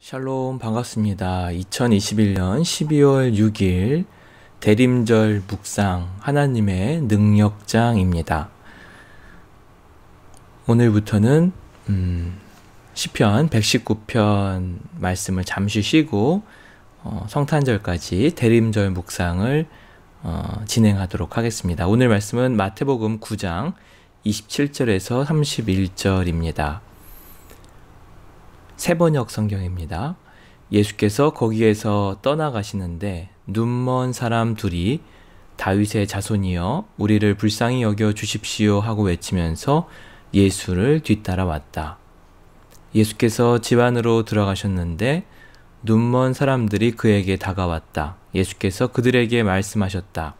샬롬 반갑습니다. 2021년 12월 6일 대림절 묵상 하나님의 능력장입니다. 오늘부터는 시편 119편 말씀을 잠시 쉬고 성탄절까지 대림절 묵상을 진행하도록 하겠습니다. 오늘 말씀은 마태복음 9장 27절에서 31절입니다. 세번역 성경입니다. 예수께서 거기에서 떠나가시는데 눈먼 사람 둘이 다윗의 자손이여 우리를 불쌍히 여겨 주십시오 하고 외치면서 예수를 뒤따라왔다. 예수께서 집 안으로 들어가셨는데 눈먼 사람들이 그에게 다가왔다. 예수께서 그들에게 말씀하셨다.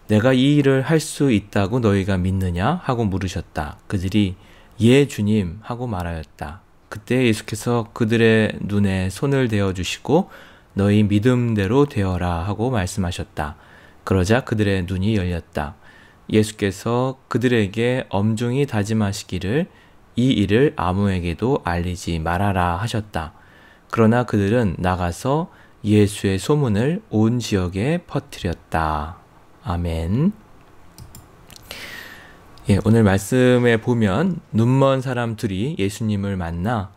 내가 이 일을 할 수 있다고 너희가 믿느냐? 하고 물으셨다. 그들이 예 주님 하고 말하였다. 그때 예수께서 그들의 눈에 손을 대어주시고 너희 믿음대로 되어라 하고 말씀하셨다. 그러자 그들의 눈이 열렸다. 예수께서 그들에게 엄중히 다짐하시기를 이 일을 아무에게도 알리지 말아라 하셨다. 그러나 그들은 나가서 예수의 소문을 온 지역에 퍼뜨렸다. 아멘. 오늘 말씀에 보면 눈먼 사람 둘이 예수님을 만나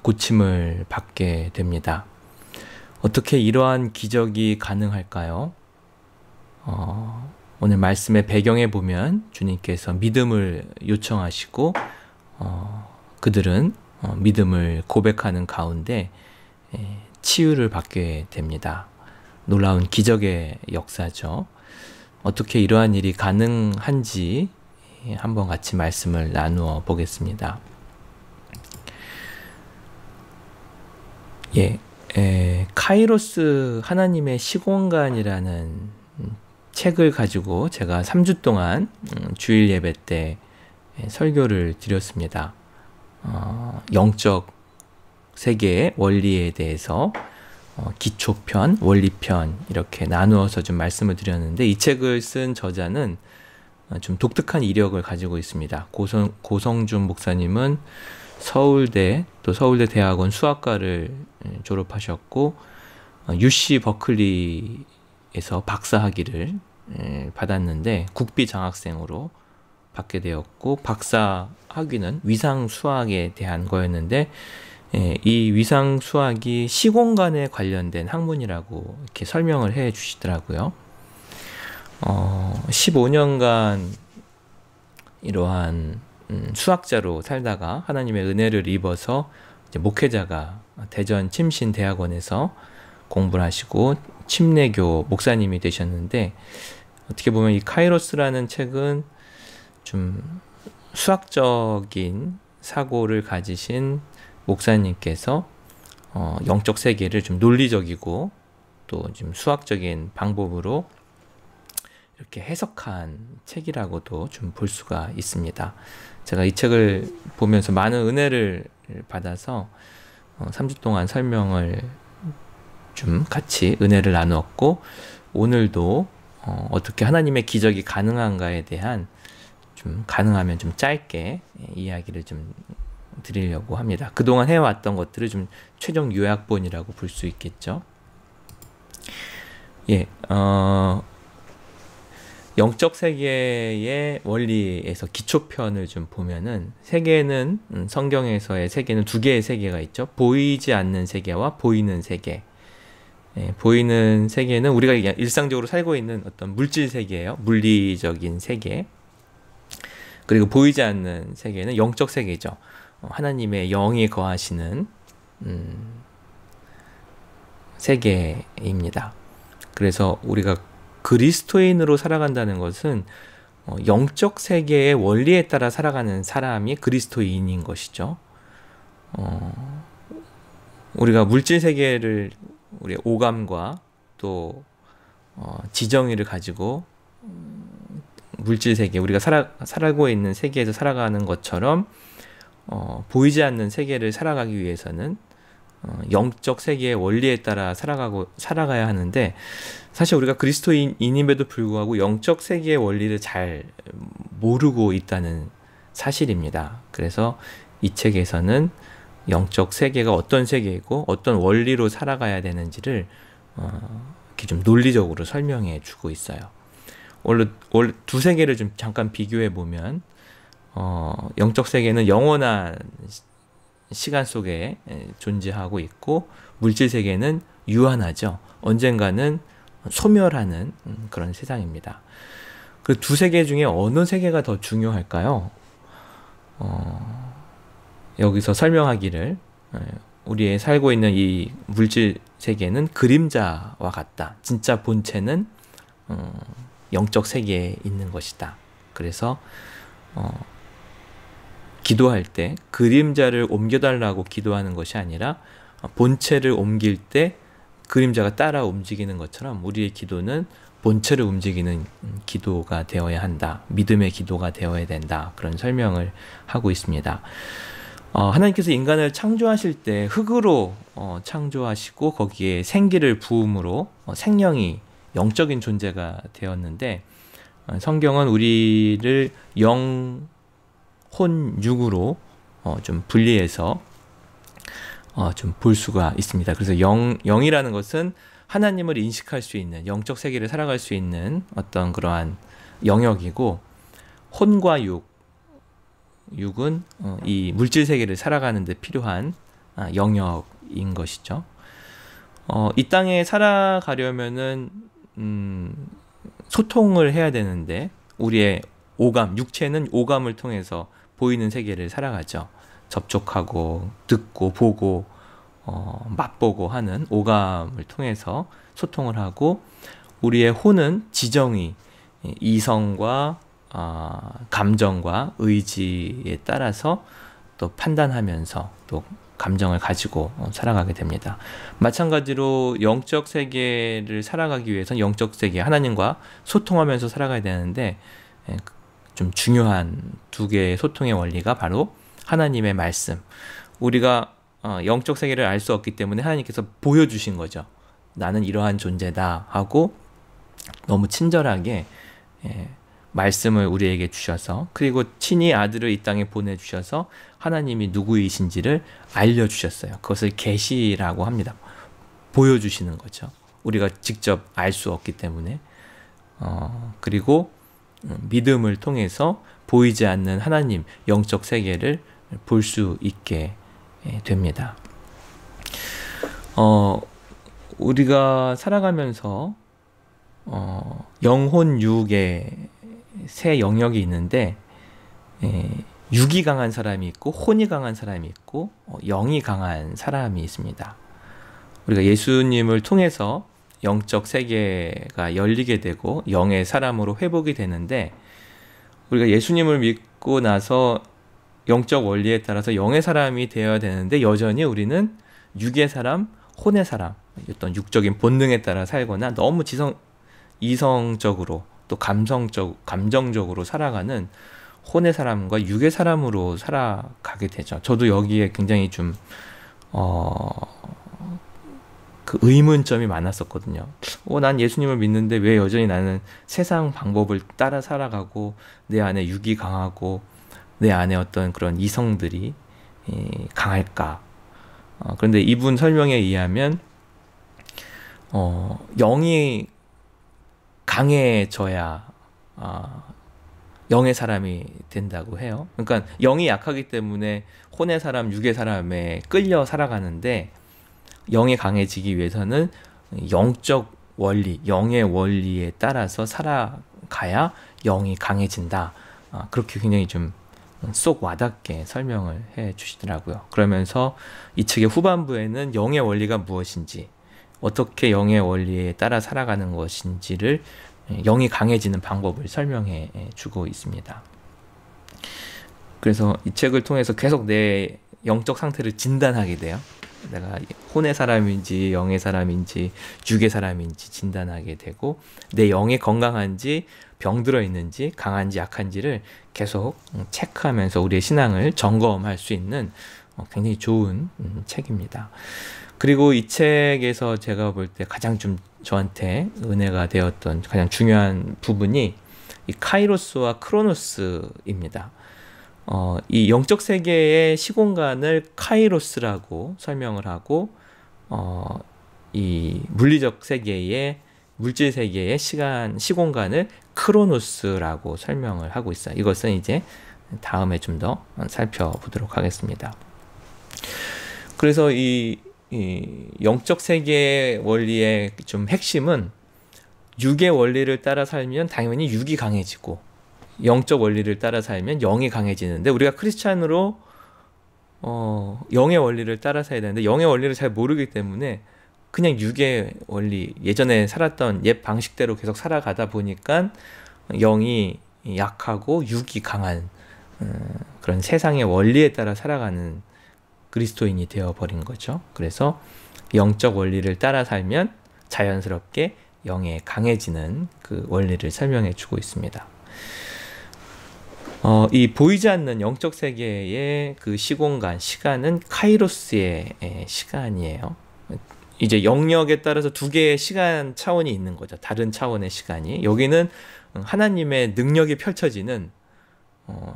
고침을 받게 됩니다. 어떻게 이러한 기적이 가능할까요? 오늘 말씀의 배경에 보면 주님께서 믿음을 요청하시고 그들은 믿음을 고백하는 가운데 치유를 받게 됩니다. 놀라운 기적의 역사죠. 어떻게 이러한 일이 가능한지 한번 같이 말씀을 나누어 보겠습니다. 카이로스 하나님의 시공간이라는 책을 가지고 제가 3주 동안 주일 예배 때 설교를 드렸습니다. 영적 세계의 원리에 대해서 기초편, 원리편 이렇게 나누어서 좀 말씀을 드렸는데 이 책을 쓴 저자는 좀 독특한 이력을 가지고 있습니다. 고성준 목사님은 서울대 또 서울대 대학원 수학과를 졸업하셨고 UC 버클리에서 박사학위를 받았는데 국비 장학생으로 받게 되었고 박사 학위는 위상 수학에 대한 거였는데 이 위상 수학이 시공간에 관련된 학문이라고 이렇게 설명을 해 주시더라고요. 15년간 이러한 수학자로 살다가 하나님의 은혜를 입어서 이제 목회자가 대전 침신대학원에서 공부를 하시고 침례교 목사님이 되셨는데 어떻게 보면 이 카이로스라는 책은 좀 수학적인 사고를 가지신 목사님께서 영적 세계를 좀 논리적이고 또 좀 수학적인 방법으로 이렇게 해석한 책이라고도 좀 볼 수가 있습니다. 제가 이 책을 보면서 많은 은혜를 받아서 3주 동안 설명을 좀 같이 은혜를 나누었고 오늘도 어떻게 하나님의 기적이 가능한가에 대한 좀 가능하면 좀 짧게 이야기를 좀 드리려고 합니다. 그동안 해왔던 것들을 좀 최종 요약본이라고 볼 수 있겠죠. 영적 세계의 원리에서 기초편을 좀 보면은 세계는 성경에서의 세계는 두 개의 세계가 있죠. 보이지 않는 세계와 보이는 세계. 보이는 세계는 우리가 일상적으로 살고 있는 어떤 물질 세계예요. 물리적인 세계. 그리고 보이지 않는 세계는 영적 세계죠. 하나님의 영이 거하시는 세계입니다. 그래서 우리가 그리스도인으로 살아간다는 것은 영적 세계의 원리에 따라 살아가는 사람이 그리스도인인 것이죠. 우리가 물질 세계를 우리의 오감과 또 지정의를 가지고 물질 세계, 우리가 살아가고 있는 세계에서 살아가는 것처럼 보이지 않는 세계를 살아가기 위해서는 영적 세계의 원리에 따라 살아가야 하는데 사실 우리가 그리스도인임에도 불구하고 영적 세계의 원리를 잘 모르고 있다는 사실입니다. 그래서 이 책에서는 영적 세계가 어떤 세계이고 어떤 원리로 살아가야 되는지를 이렇게 좀 논리적으로 설명해 주고 있어요. 원래 두 세계를 좀 잠깐 비교해 보면 영적 세계는 영원한 시간 속에 존재하고 있고 물질 세계는 유한하죠. 언젠가는 소멸하는 그런 세상입니다. 그 두 세계 중에 어느 세계가 더 중요할까요? 여기서 설명하기를 우리의 살고 있는 이 물질 세계는 그림자와 같다. 진짜 본체는 영적 세계에 있는 것이다. 그래서 기도할 때 그림자를 옮겨달라고 기도하는 것이 아니라 본체를 옮길 때 그림자가 따라 움직이는 것처럼 우리의 기도는 본체를 움직이는 기도가 되어야 한다. 믿음의 기도가 되어야 된다. 그런 설명을 하고 있습니다. 하나님께서 인간을 창조하실 때 흙으로 창조하시고 거기에 생기를 부음으로 생명이 영적인 존재가 되었는데 성경은 우리를 영, 혼, 육으로 좀 분리해서 좀 볼 수가 있습니다. 그래서 영이라는 것은 하나님을 인식할 수 있는 영적 세계를 살아갈 수 있는 어떤 그러한 영역이고 혼과 육은 이 물질 세계를 살아가는 데 필요한 영역인 것이죠. 이 땅에 살아가려면은 소통을 해야 되는데 우리의 오감, 육체는 오감을 통해서 보이는 세계를 살아가죠. 접촉하고 듣고 보고 맛보고 하는 오감을 통해서 소통을 하고 우리의 혼은 지정의 이성과 감정과 의지에 따라서 또 판단하면서 또 감정을 가지고 살아가게 됩니다. 마찬가지로 영적 세계를 살아가기 위해서는 영적 세계 하나님과 소통하면서 살아가야 되는데 좀 중요한 두 개의 소통의 원리가 바로 하나님의 말씀. 우리가 영적 세계를 알 수 없기 때문에 하나님께서 보여주신 거죠. 나는 이러한 존재다 하고 너무 친절하게 말씀을 우리에게 주셔서 그리고 친히 아들을 이 땅에 보내주셔서 하나님이 누구이신지를 알려주셨어요. 그것을 계시라고 합니다. 보여주시는 거죠. 우리가 직접 알 수 없기 때문에 그리고 믿음을 통해서 보이지 않는 하나님 영적 세계를 볼 수 있게 됩니다. 우리가 살아가면서 영혼 육의 세 영역이 있는데 육이 강한 사람이 있고 혼이 강한 사람이 있고 영이 강한 사람이 있습니다. 우리가 예수님을 통해서 영적 세계가 열리게 되고 영의 사람으로 회복이 되는데 우리가 예수님을 믿고 나서 영적 원리에 따라서 영의 사람이 되어야 되는데 여전히 우리는 육의 사람, 혼의 사람, 어떤 육적인 본능에 따라 살거나 너무 이성적으로 또 감정적으로 살아가는 혼의 사람과 육의 사람으로 살아가게 되죠. 저도 여기에 굉장히 좀 그 의문점이 많았었거든요. 난 예수님을 믿는데 왜 여전히 나는 세상 방법을 따라 살아가고 내 안에 육이 강하고 내 안에 어떤 그런 이성들이 강할까? 그런데 이분 설명에 의하면 영이 강해져야 영의 사람이 된다고 해요. 그러니까 영이 약하기 때문에 혼의 사람, 육의 사람에 끌려 살아가는데 영이 강해지기 위해서는 영적 원리, 영의 원리에 따라서 살아가야 영이 강해진다. 그렇게 굉장히 좀 쏙 와닿게 설명을 해 주시더라고요. 그러면서 이 책의 후반부에는 영의 원리가 무엇인지, 어떻게 영의 원리에 따라 살아가는 것인지를 영이 강해지는 방법을 설명해 주고 있습니다. 그래서 이 책을 통해서 계속 내 영적 상태를 진단하게 돼요. 내가 혼의 사람인지 영의 사람인지 육의 사람인지 진단하게 되고 내 영이 건강한지 병들어 있는지 강한지 약한지를 계속 체크하면서 우리의 신앙을 점검할 수 있는 굉장히 좋은 책입니다. 그리고 이 책에서 제가 볼 때 가장 좀 저한테 은혜가 되었던 가장 중요한 부분이 이 카이로스와 크로노스입니다. 이 영적 세계의 시공간을 카이로스라고 설명을 하고, 이 물리적 세계의 물질 세계의 시공간을 크로노스라고 설명을 하고 있어요. 이것은 이제 다음에 좀 더 살펴보도록 하겠습니다. 그래서 이 영적 세계의 원리의 좀 핵심은, 육의 원리를 따라 살면 당연히 육이 강해지고, 영적 원리를 따라 살면 영이 강해지는데, 우리가 크리스찬으로 영의 원리를 따라 살아야 되는데 영의 원리를 잘 모르기 때문에 그냥 육의 원리, 예전에 살았던 옛 방식대로 계속 살아가다 보니까 영이 약하고 육이 강한 그런 세상의 원리에 따라 살아가는 그리스도인이 되어버린 거죠. 그래서 영적 원리를 따라 살면 자연스럽게 영에 강해지는 그 원리를 설명해 주고 있습니다. 이 보이지 않는 영적 세계의 그 시공간, 시간은 카이로스의 시간이에요. 이제 영역에 따라서 두 개의 시간 차원이 있는 거죠. 다른 차원의 시간이. 여기는 하나님의 능력이 펼쳐지는,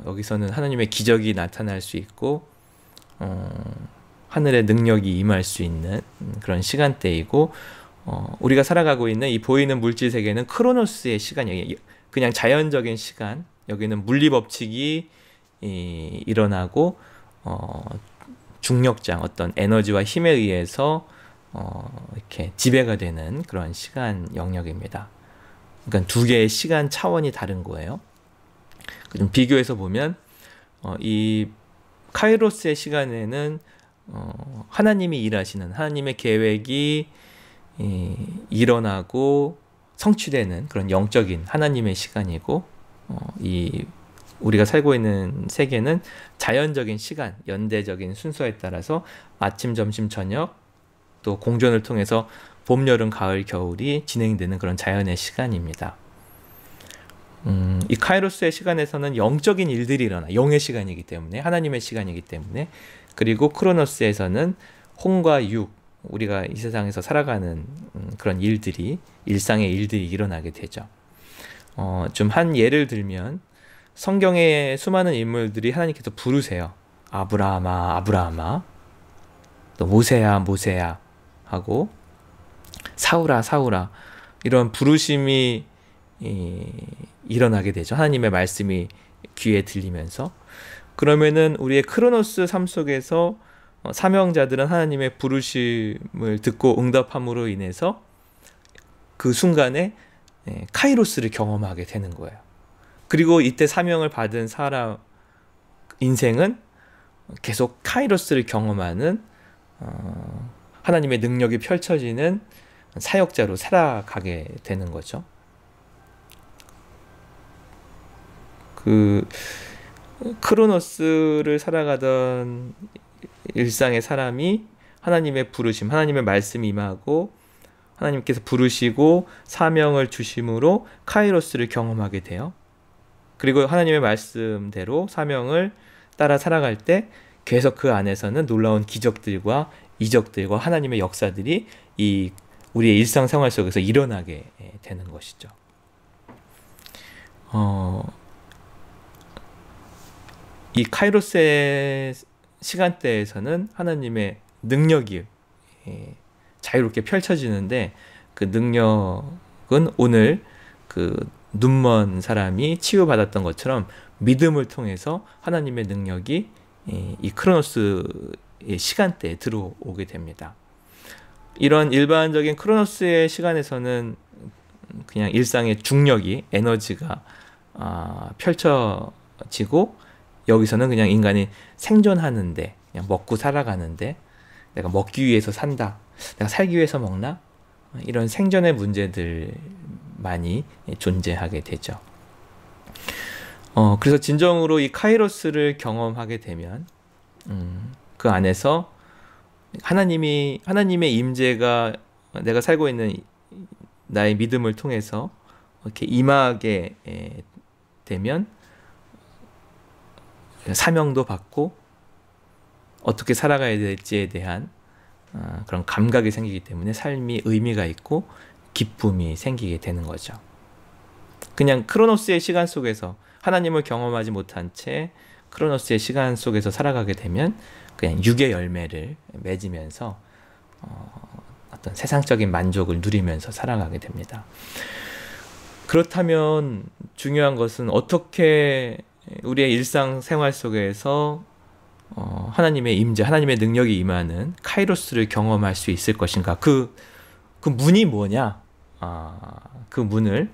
여기서는 하나님의 기적이 나타날 수 있고, 하늘의 능력이 임할 수 있는 그런 시간대이고, 우리가 살아가고 있는 이 보이는 물질 세계는 크로노스의 시간이에요. 그냥 자연적인 시간. 여기는 물리 법칙이 일어나고, 중력장, 어떤 에너지와 힘에 의해서 이렇게 지배가 되는 그런 시간 영역입니다. 그러니까 두 개의 시간 차원이 다른 거예요. 좀 비교해서 보면, 이 카이로스의 시간에는 하나님이 일하시는, 하나님의 계획이 일어나고 성취되는 그런 영적인 하나님의 시간이고, 우리가 살고 있는 세계는 자연적인 시간, 연대적인 순서에 따라서 아침, 점심, 저녁, 또 공존을 통해서 봄, 여름, 가을, 겨울이 진행되는 그런 자연의 시간입니다. 이 카이로스의 시간에서는 영적인 일들이 일어나, 영의 시간이기 때문에, 하나님의 시간이기 때문에. 그리고 크로노스에서는 혼과 육, 우리가 이 세상에서 살아가는 그런 일들이, 일상의 일들이 일어나게 되죠. 좀 한 예를 들면, 성경의 수많은 인물들이 하나님께서 부르세요. 아브라함아, 아브라함아, 또 모세야, 모세야 하고, 사울아, 사울아, 이런 부르심이 일어나게 되죠. 하나님의 말씀이 귀에 들리면서. 그러면은 우리의 크로노스 삶 속에서 사명자들은 하나님의 부르심을 듣고 응답함으로 인해서 그 순간에 카이로스를 경험하게 되는 거예요. 그리고 이때 사명을 받은 사람 인생은 계속 카이로스를 경험하는, 하나님의 능력이 펼쳐지는 사역자로 살아가게 되는 거죠. 그 크로노스를 살아가던 일상의 사람이 하나님의 부르심, 하나님의 말씀이 임하고 하나님께서 부르시고 사명을 주심으로 카이로스를 경험하게 돼요. 그리고 하나님의 말씀대로 사명을 따라 살아갈 때 계속 그 안에서는 놀라운 기적들과 이적들과 하나님의 역사들이 우리의 일상생활 속에서 일어나게 되는 것이죠. 이 카이로스의 시간대에서는 하나님의 능력이 자유롭게 펼쳐지는데, 그 능력은 오늘 그 눈먼 사람이 치유받았던 것처럼 믿음을 통해서 하나님의 능력이 이 크로노스의 시간대에 들어오게 됩니다. 이런 일반적인 크로노스의 시간에서는 그냥 일상의 중력이, 에너지가 펼쳐지고, 여기서는 그냥 인간이 생존하는데, 그냥 먹고 살아가는데, 내가 먹기 위해서 산다, 내가 살기 위해서 먹나? 이런 생존의 문제들만이 존재하게 되죠. 그래서 진정으로 이 카이로스를 경험하게 되면 그 안에서 하나님의 임재가 내가 살고 있는 나의 믿음을 통해서 이렇게 임하게 되면 사명도 받고 어떻게 살아가야 될지에 대한 그런 감각이 생기기 때문에 삶이 의미가 있고 기쁨이 생기게 되는 거죠. 그냥 크로노스의 시간 속에서 하나님을 경험하지 못한 채 크로노스의 시간 속에서 살아가게 되면 그냥 육의 열매를 맺으면서 어떤 세상적인 만족을 누리면서 살아가게 됩니다. 그렇다면 중요한 것은 어떻게 우리의 일상생활 속에서 하나님의 임재, 하나님의 능력이 임하는 카이로스를 경험할 수 있을 것인가? 그 문이 뭐냐? 그 문을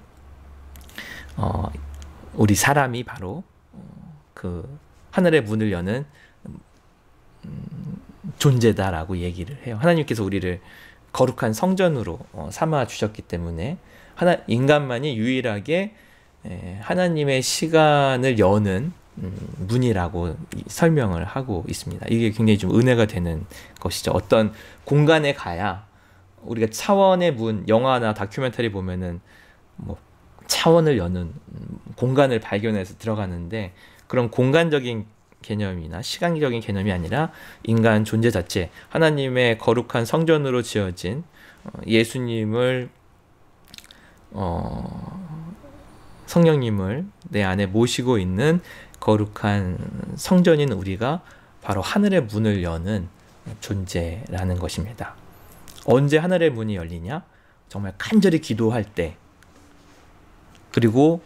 우리 사람이 바로 그 하늘의 문을 여는 존재다라고 얘기를 해요. 하나님께서 우리를 거룩한 성전으로 삼아 주셨기 때문에 인간만이 유일하게 하나님의 시간을 여는 문이라고 설명을 하고 있습니다. 이게 굉장히 좀 은혜가 되는 것이죠. 어떤 공간에 가야 우리가 차원의 문, 영화나 다큐멘터리 보면은 뭐 차원을 여는 공간을 발견해서 들어가는데, 그런 공간적인 개념이나 시간적인 개념이 아니라 인간 존재 자체, 하나님의 거룩한 성전으로 지어진 예수님을 성령님을 내 안에 모시고 있는 거룩한 성전인 우리가 바로 하늘의 문을 여는 존재라는 것입니다. 언제 하늘의 문이 열리냐? 정말 간절히 기도할 때, 그리고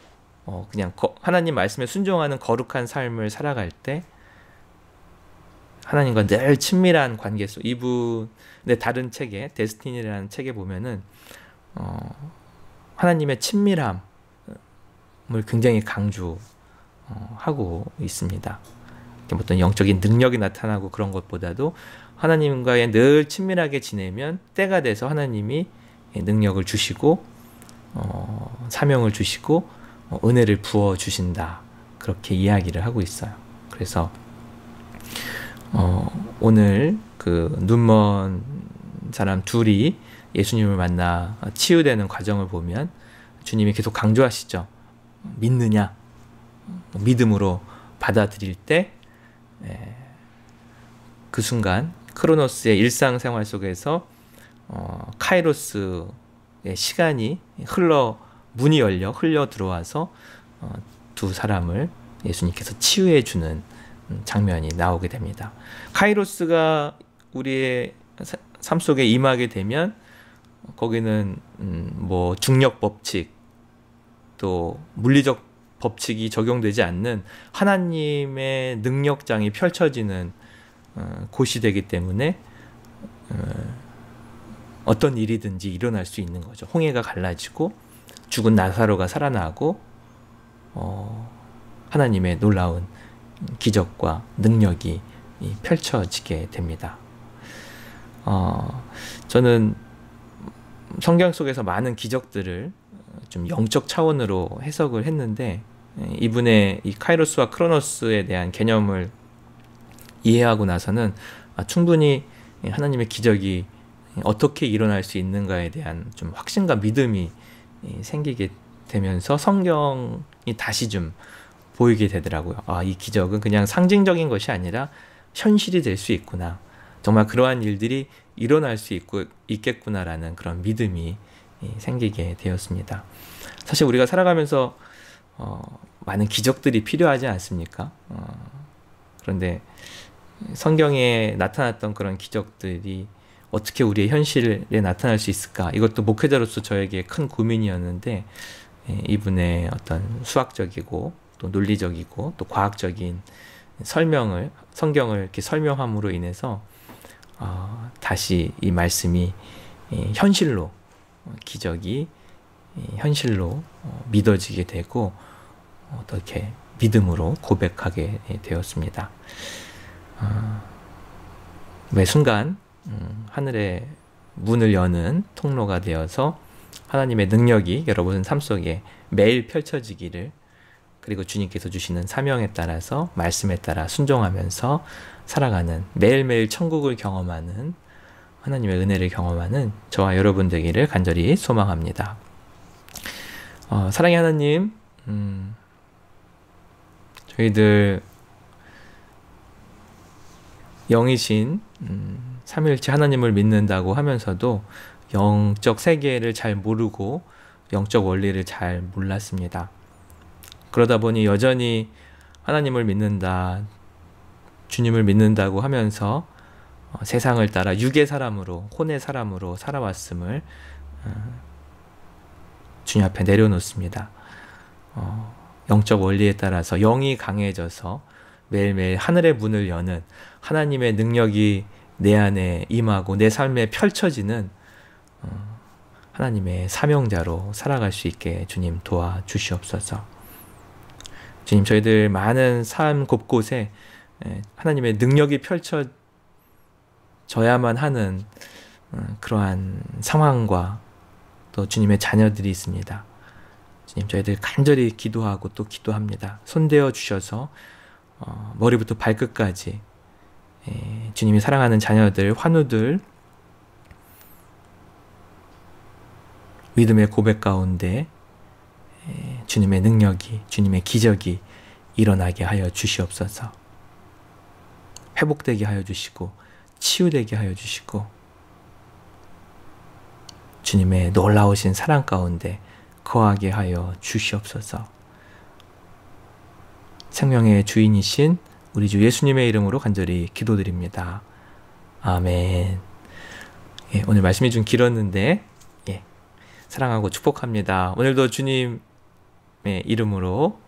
그냥 하나님 말씀에 순종하는 거룩한 삶을 살아갈 때, 하나님과 늘 친밀한 관계 속, 이분의 다른 책에, 데스티니라는 책에 보면은 하나님의 친밀함을 굉장히 강조하고 있습니다. 어떤 영적인 능력이 나타나고 그런 것보다도 하나님과의 늘 친밀하게 지내면 때가 돼서 하나님이 능력을 주시고 사명을 주시고 은혜를 부어 주신다, 그렇게 이야기를 하고 있어요. 그래서 오늘 그 눈먼 사람 둘이 예수님을 만나 치유되는 과정을 보면 주님이 계속 강조하시죠. 믿느냐? 믿음으로 받아들일 때 그 순간 크로노스의 일상생활 속에서 카이로스의 시간이 문이 열려 흘러 들어와서 두 사람을 예수님께서 치유해 주는 장면이 나오게 됩니다. 카이로스가 우리의 삶 속에 임하게 되면 거기는 뭐 중력 법칙, 또 물리적 법칙이 적용되지 않는 하나님의 능력장이 펼쳐지는 곳이 되기 때문에 어떤 일이든지 일어날 수 있는 거죠. 홍해가 갈라지고 죽은 나사로가 살아나고 하나님의 놀라운 기적과 능력이 펼쳐지게 됩니다. 저는 성경 속에서 많은 기적들을 좀 영적 차원으로 해석을 했는데, 이분의 이 카이로스와 크로노스에 대한 개념을 이해하고 나서는 충분히 하나님의 기적이 어떻게 일어날 수 있는가에 대한 좀 확신과 믿음이 생기게 되면서 성경이 다시 좀 보이게 되더라고요. 이 기적은 그냥 상징적인 것이 아니라 현실이 될 수 있구나. 정말 그러한 일들이 일어날 수 있겠구나라는 그런 믿음이 생기게 되었습니다. 사실 우리가 살아가면서 많은 기적들이 필요하지 않습니까? 그런데 성경에 나타났던 그런 기적들이 어떻게 우리의 현실에 나타날 수 있을까? 이것도 목회자로서 저에게 큰 고민이었는데, 이분의 어떤 수학적이고 또 논리적이고 또 과학적인 성경을 이렇게 설명함으로 인해서 다시 이 말씀이 현실로, 기적이 현실로 믿어지게 되고 어떻게 믿음으로 고백하게 되었습니다. 매 순간 하늘의 문을 여는 통로가 되어서 하나님의 능력이 여러분 삶 속에 매일 펼쳐지기를, 그리고 주님께서 주시는 사명에 따라서 말씀에 따라 순종하면서 살아가는, 매일매일 천국을 경험하는, 하나님의 은혜를 경험하는 저와 여러분 되기를 간절히 소망합니다. 사랑의 하나님, 저희들 영이신 삼위일체 하나님을 믿는다고 하면서도 영적 세계를 잘 모르고 영적 원리를 잘 몰랐습니다. 그러다 보니 여전히 하나님을 믿는다, 주님을 믿는다고 하면서 세상을 따라 육의 사람으로, 혼의 사람으로 살아왔음을 주님 앞에 내려놓습니다. 영적 원리에 따라서 영이 강해져서 매일매일 하늘의 문을 여는 하나님의 능력이 내 안에 임하고 내 삶에 펼쳐지는 하나님의 사명자로 살아갈 수 있게 주님 도와주시옵소서. 주님, 저희들 많은 삶 곳곳에 하나님의 능력이 펼쳐져야만 하는 그러한 상황과 또 주님의 자녀들이 있습니다. 주님, 저희들 간절히 기도하고 또 기도합니다. 손대어 주셔서 머리부터 발끝까지 주님이 사랑하는 자녀들, 환우들 믿음의 고백 가운데 주님의 능력이, 주님의 기적이 일어나게 하여 주시옵소서. 회복되게 하여 주시고 치유되게 하여 주시고 주님의 놀라우신 사랑 가운데 거하게 하여 주시옵소서. 생명의 주인이신 우리 주 예수님의 이름으로 간절히 기도드립니다. 아멘. 오늘 말씀이 좀 길었는데 사랑하고 축복합니다. 오늘도 주님의 이름으로,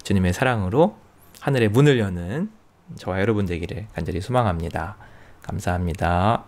주님의 사랑으로 하늘의 문을 여는 저와 여러분 되기를 간절히 소망합니다. 감사합니다.